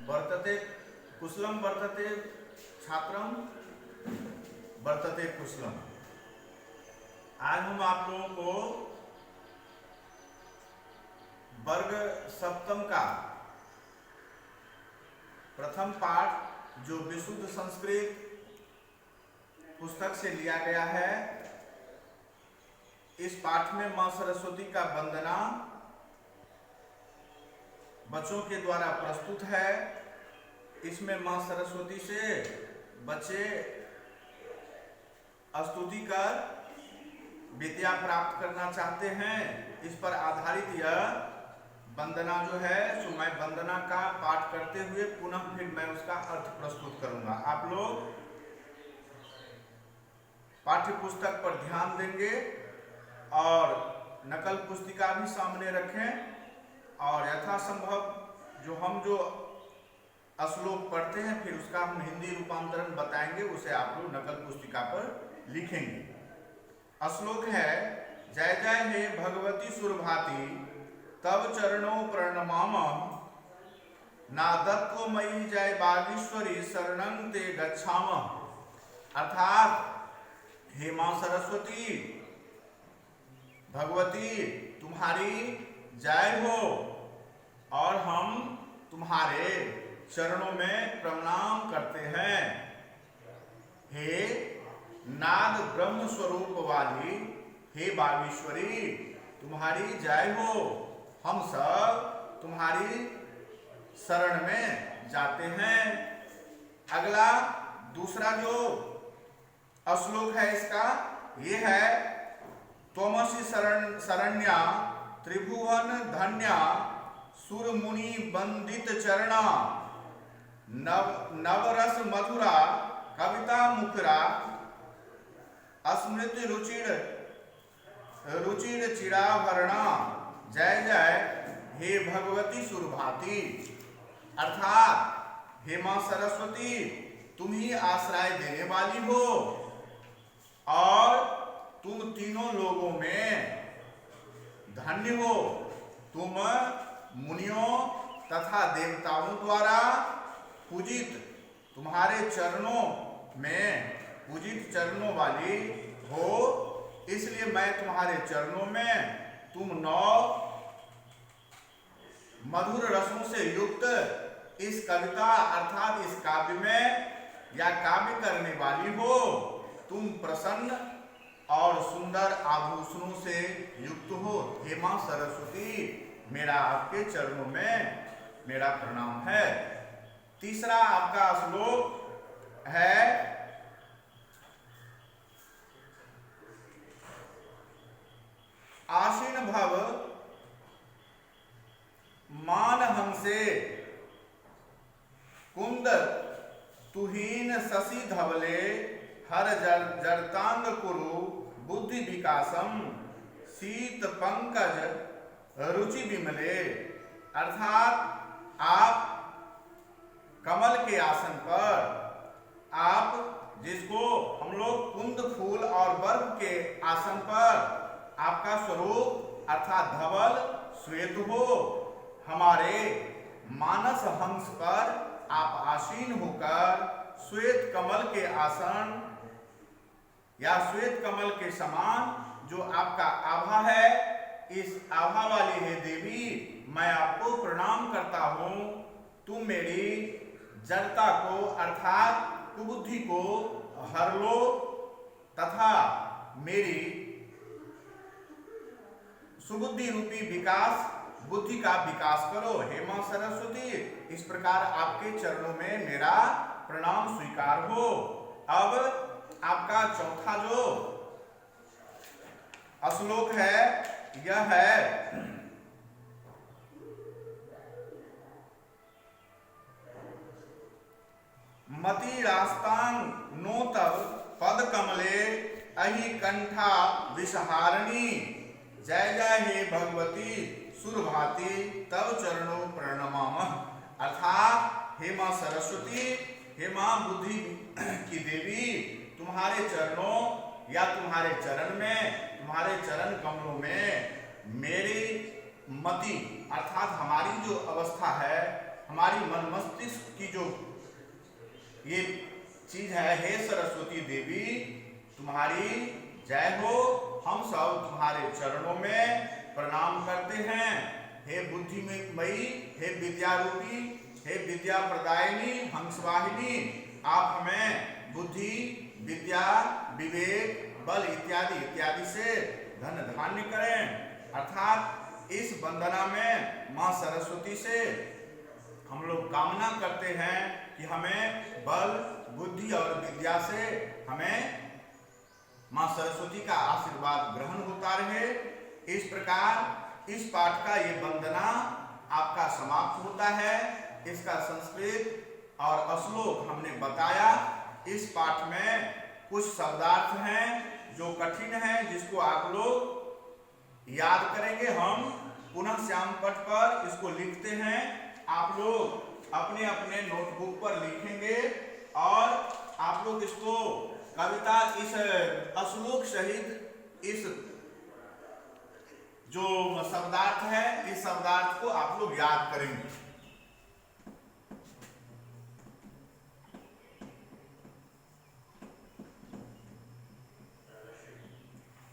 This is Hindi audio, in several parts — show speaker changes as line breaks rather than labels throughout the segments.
वर्तते कुशलम वर्तते छात्रम वर्तते कुशलम। आज हम आप लोगों को वर्ग सप्तम का प्रथम पाठ जो विशुद्ध संस्कृत पुस्तक से लिया गया है, इस पाठ में मां सरस्वती का वंदना बच्चों के द्वारा प्रस्तुत है। इसमें मां सरस्वती से बच्चे स्तुति कर विद्या प्राप्त करना चाहते हैं। इस पर आधारित यह वंदना जो है सो मैं वंदना का पाठ करते हुए पुनः फिर मैं उसका अर्थ प्रस्तुत करूंगा। आप लोग पाठ्य पुस्तक पर ध्यान देंगे और नकल पुस्तिका भी सामने रखें और यथासंभव जो श्लोक पढ़ते हैं फिर उसका हम हिंदी रूपांतरण बताएंगे, उसे आप लोग नकल पुस्तिका पर लिखेंगे। श्लोक है, जय जय हे भगवती सुरभाति तब चरणों प्रणमाम नादत्व मयि जय बागेश्वरी शरणं ते गच्छाम। अर्थात हे मां सरस्वती भगवती तुम्हारी जय हो और हम तुम्हारे चरणों में प्रणाम करते हैं। हे नाद ब्रह्म स्वरूप वाली हे बागेश्वरी तुम्हारी जय हो, हम सब तुम्हारी शरण में जाते हैं। अगला दूसरा जो श्लोक है इसका ये है, त्वमसि शरण्या त्रिभुवन धन्या सुर मुनि वंदित चरणा नवरस मधुरा कविता मुखरा स्मृति रुचिर चिराभरणा। जय जय हे भगवती सुरभाति। अर्थात हे मां सरस्वती तुम ही आश्रय देने वाली हो और तुम तीनों लोगों में धन्य हो। तुम मुनियों तथा देवताओं द्वारा पूजित, तुम्हारे चरणों में पूजित चरणों वाली हो, इसलिए मैं तुम्हारे चरणों में तुम 9 मधुर रसों से युक्त इस कविता अर्थात इस काव्य में या काव्य करने वाली हो, तुम प्रसन्न और सुंदर आभूषणों से युक्त हो। हे मां सरस्वती मेरा आपके चरणों में मेरा प्रणाम है। तीसरा आपका श्लोक है, आशीन भव मान हमसे कुंद तुहीन शशि धवले हर जरतांग कुरु बुद्धि विकासम शीत पंकज रुचि विमले। अर्थात आप कमल के आसन पर, आप जिसको हम लोग कुंद फूल और बर्फ के आसन पर आपका स्वरूप अर्थात धवल श्वेत हो, हमारे मानस हंस पर आप आसीन होकर श्वेत कमल के आसन या श्वेत कमल के समान जो आपका आभा है, इस आभा वाली हे देवी मैं आपको प्रणाम करता हूं। तुम मेरी जड़ता को अर्थात कुबुद्धि को हर लो तथा मेरी सुबुद्धि रूपी विकास बुद्धि का विकास करो। हे मां सरस्वती इस प्रकार आपके चरणों में मेरा प्रणाम स्वीकार हो। अब आपका चौथा जो श्लोक है यह है, मति रास्तांग नो तब पद कमले अहि कंठा विषहारणी। जय जय हे भगवती सुरभाति तव चरणों प्रणमाम। अर्थात हे मां सरस्वती हे मां बुद्धि की देवी तुम्हारे चरणों या तुम्हारे चरण में तुम्हारे चरण कमलों में मेरी मति अर्थात हमारी जो अवस्था है हमारी मन मस्तिष्क की जो ये चीज है, हे सरस्वती देवी तुम्हारी जय हो। हम सब तुम्हारे चरणों में प्रणाम करते हैं। हे बुद्धि में मई, हे विद्या रूपी, हे विद्या प्रदायिनी हंसवाहिनी, आप हमें बुद्धि, विद्या, विवेक, बल इत्यादि इत्यादि से धन धान्य करें। अर्थात इस वंदना में मां सरस्वती से हम लोग कामना करते हैं कि हमें बल, बुद्धि और विद्या से हमें मां सरस्वती का आशीर्वाद ग्रहण होता रहे। इस प्रकार इस पाठ का ये वंदना आपका समाप्त होता है। इसका संस्कृत और श्लोक हमने बताया। इस पाठ में कुछ शब्दार्थ हैं जो कठिन हैं, जिसको आप लोग याद करेंगे। हम पुनः श्याम पट पर इसको लिखते हैं, आप लोग अपने अपने नोटबुक पर लिखेंगे और आप लोग इसको कविता इस श्लोक सहित इस जो शब्दार्थ है, इस शब्दार्थ को आप लोग याद करेंगे।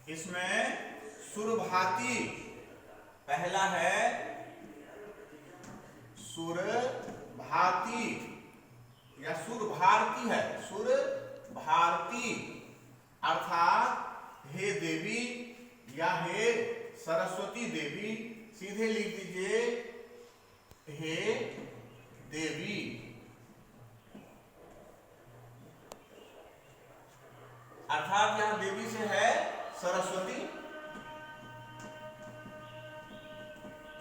इसमें सुरभाती पहला है, सुरभाती या सुरभारती है, सुरभारती अर्थात हे देवी या हे सरस्वती देवी। सीधे लिख दीजिए हे देवी। अर्थात यहां देवी से है सरस्वती,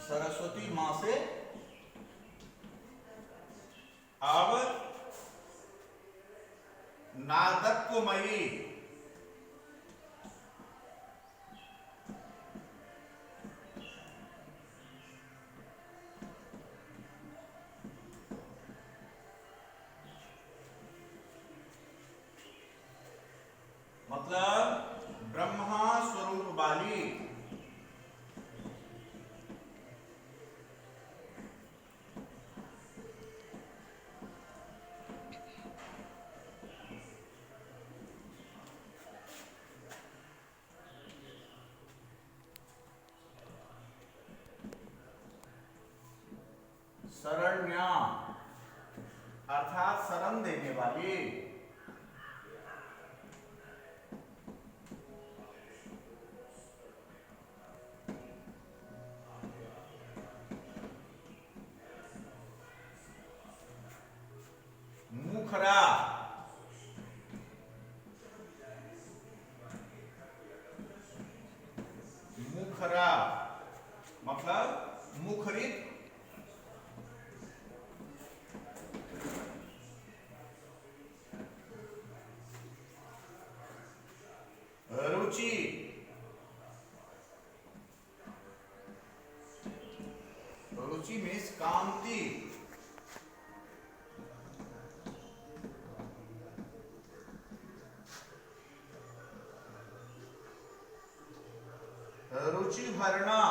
सरस्वती मां से। अब नादत्वमयी, मतलब ब्रह्मा स्वरूप वाली। शरण्या अर्थात शरण देने वाली। मुखरा मुखरा मतलब मुखरित। रुचि रुचि मीन्स कांति। रुचि भरना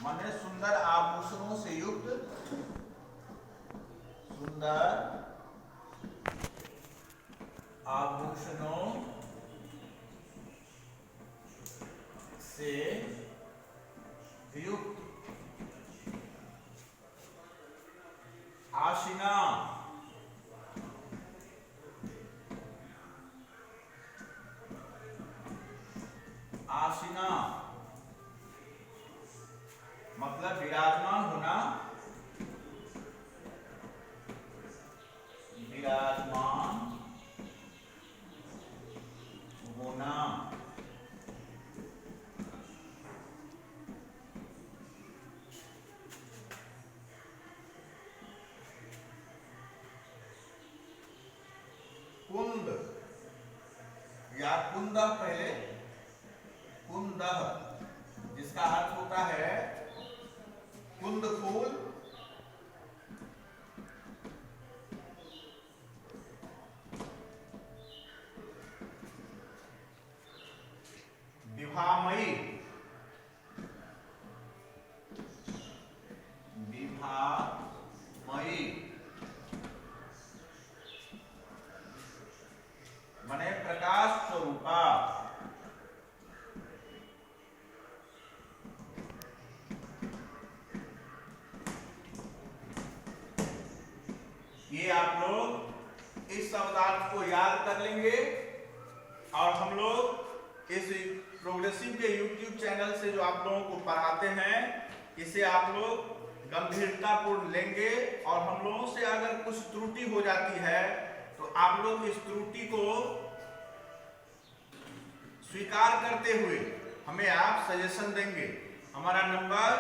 माने सुंदर आभूषणों से युक्त, सुंदर आभूषणों से युक्त। आशिना आशिना मतलब विराजमान होना, विराजमान होना। कुंद या कुंदा, पहले कुंदह जिसका अर्थ होता है कुंद फूल। विभामयी, विभामयी माने प्रकाश स्वरूपा। ये आप लोग इस शब्दार्थ को याद कर लेंगे और हम लोग इस प्रोग्रेसिव के YouTube चैनल से जो आप लोगों को पढ़ाते हैं इसे आप लोग गंभीरतापूर्ण लेंगे और हम लोगों से अगर कुछ त्रुटि हो जाती है तो आप लोग इस त्रुटि को स्वीकार करते हुए हमें आप सजेशन देंगे। हमारा नंबर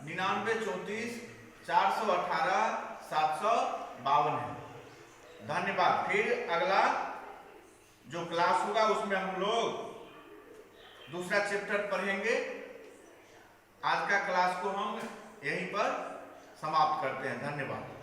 993418 752 है। धन्यवाद। फिर अगला जो क्लास होगा उसमें हम लोग दूसरा चैप्टर पढ़ेंगे। आज का क्लास को हम यहीं पर समाप्त करते हैं। धन्यवाद।